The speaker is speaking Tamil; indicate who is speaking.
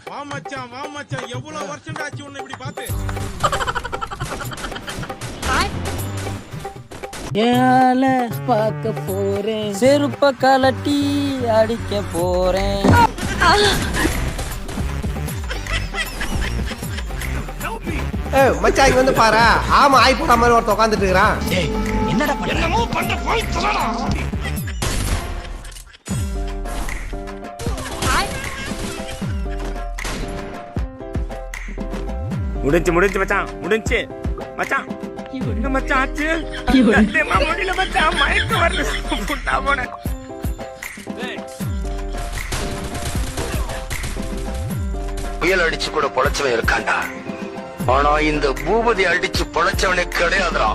Speaker 1: வா மச்சான் எவ்வளவு வருஷம் ஆச்சு உன்னை இப்படி பார்த்து.
Speaker 2: ஏல பார்க்க போறேன், செருப்ப கலட்டி அடிக்க போறேன்.
Speaker 3: மச்சான் இங்க வந்து பாரு, ஆமா ஆய் போற மாதிரி ஒருத்த உட்காந்துட்டு இருக்கிறான்.
Speaker 2: என்னடா என்னமோ பண்ற போய் சொல்லடா.
Speaker 1: முடிஞ்சு மச்சான், முடிஞ்சு மச்சான். என்ன மச்சான் ஆச்சு? சத்தியமா முடியல மச்சான், மயக்க வரல. புட்டா போன.
Speaker 4: புயல் அடிச்சு கூட பொழைச்சவன் இருக்காண்டா, ஆனா இந்த பூபதி அடிச்சு பொழைச்சவனே கிடையாதுடா.